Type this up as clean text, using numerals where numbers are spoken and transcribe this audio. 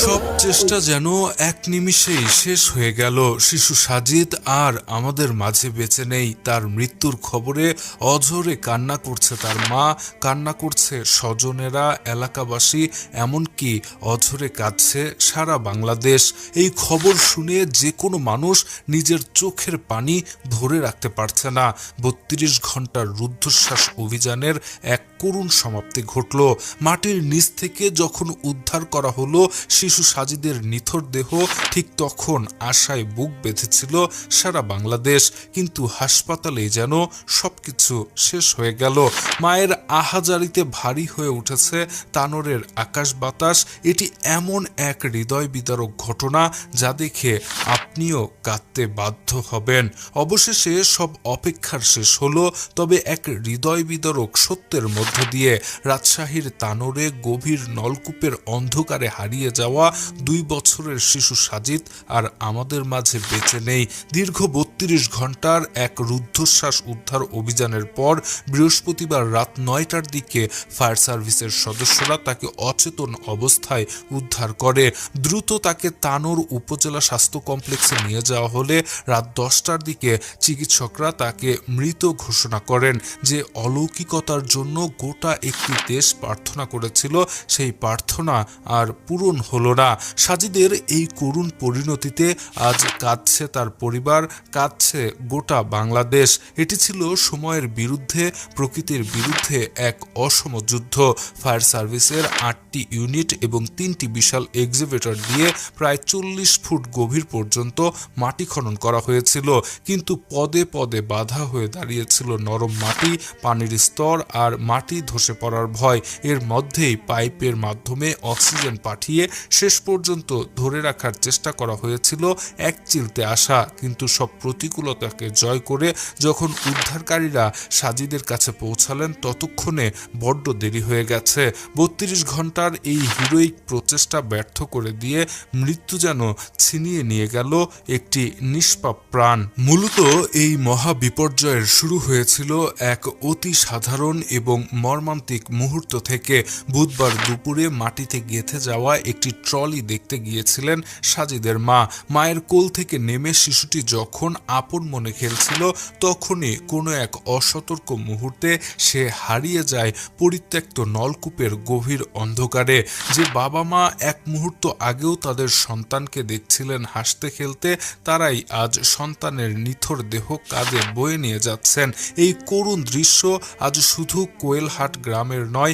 সব চেষ্টা যেন এক নিমিষেই শেষ হয়ে গেল। শিশু সাজিদ আর আমাদের মাঝে বেঁচে নেই। তার মৃত্যুর খবরে অঝরে কান্না করছে তার মা, কান্না করছে স্বজনেরা, এলাকাবাসী, এমনকি অঝরে কাঁদছে সারা বাংলাদেশ। এই খবর শুনে যে কোনো মানুষ নিজের চোখের পানি ধরে রাখতে পারছে না। ৩২ ঘন্টার রুদ্ধশ্বাস অভিযানের এক করুণ সমাপ্তি ঘটল। মাটির নিচ থেকে যখন উদ্ধার করা হলো শিশু সাজিদের নিথর দেহ, ঠিক তখন আশায় বুক বেঁধেছিল সারা বাংলাদেশ। কিন্তু হাসপাতালেই যেন সবকিছু শেষ হয়ে গেল। মায়ের আহাজারিতে ভারী হয়ে উঠেছে তানোরের আকাশ বাতাস। এটি এমন এক হৃদয় বিদারক ঘটনা যা দেখে আপনিও কাঁদতে বাধ্য হবেন। অবশেষে সব অপেক্ষার শেষ হলো, তবে এক হৃদয় বিদারক সত্যের মধ্য দিয়ে। রাজশাহীর তানোরে গভীর নলকূপের অন্ধকারে হারিয়ে যাওয়া 2 বছরের শিশু সাজিদ আর আমাদের মাঝে বেঁচে নেই। দীর্ঘ ৩২ ঘন্টার এক রুদ্ধশ্বাস উদ্ধার অভিযানের পর বৃহস্পতিবার রাত 9টার দিকে ফায়ার সার্ভিসের সদস্যরা তাকে অচেতন অবস্থায় উদ্ধার করে। দ্রুত তাকে তানোর উপজেলা স্বাস্থ্য কমপ্লেক্সে নিয়ে যাওয়া হলে রাত 10টার দিকে চিকিৎসকরা তাকে মৃত ঘোষণা করেন। যে অলৌকিকতার জন্য গোটা একটি দেশ প্রার্থনা করেছিল, সেই প্রার্থনা আর পূরণ হলো না। সাজিদের এই করুণ পরিণতিতে আজ কাঁদছে তার পরিবার, কাঁদছে গোটা বাংলাদেশ। এটি ছিল সময়ের বিরুদ্ধে, প্রকৃতির বিরুদ্ধে এক অসম যুদ্ধ। ফায়ার সার্ভিসের 8টি ইউনিট এবং 3টি বিশাল এক্সিভেটর দিয়ে প্রায় 40 ফুট গভীর পর্যন্ত মাটি খনন করা হয়েছিল, কিন্তু পদে পদে বাধা হয়ে দাঁড়িয়েছিল নরম মাটি, পানির স্তর আর মাটি ধসে পড়ার ভয়। এর মধ্যেই পাইপের মাধ্যমে অক্সিজেন পাঠিয়ে শেষ পর্যন্ত ধরে রাখার চেষ্টা করা হয়েছিল এক চিলতে আসা। কিন্তু সব প্রতিকূলতাকে জয় করে যখন উদ্ধারকারীরা সাজিদের কাছে পৌঁছালেন, ততক্ষণে বড্ড দেরি হয়ে গেছে। ৩২ ঘন্টার এই হিরোইক প্রচেষ্টা ব্যর্থ করে দিয়ে মৃত্যু যেন ছিনিয়ে নিয়ে গেল একটি নিষ্পাপ প্রাণ। মূলত এই মহা বিপর্যয়ের শুরু হয়েছিল এক অতি সাধারণ এবং মর্মান্তিক মুহূর্ত থেকে। বুধবার দুপুরে মাটিতে গেঁথে যাওয়া একটি ট্রলি দেখতে গিয়েছিলেন সাজিদের মা। মায়ের কোল থেকে নেমে শিশুটি যখন আপন মনে খেলছিল, তখনই কোনো এক অসতর্ক মুহূর্তে সে হারিয়ে যায় পরিত্যক্ত নলকূপের গভীর অন্ধকারে। যে বাবা মা এক মুহূর্ত আগেও তাদের সন্তানকে দেখছিলেন হাসতে খেলতে, তারাই আজ সন্তানের নিথর দেহ কাঁধে বয়ে নিয়ে যাচ্ছেন। এই করুণ দৃশ্য আজ শুধু কোয়েলহাট গ্রামের নয়,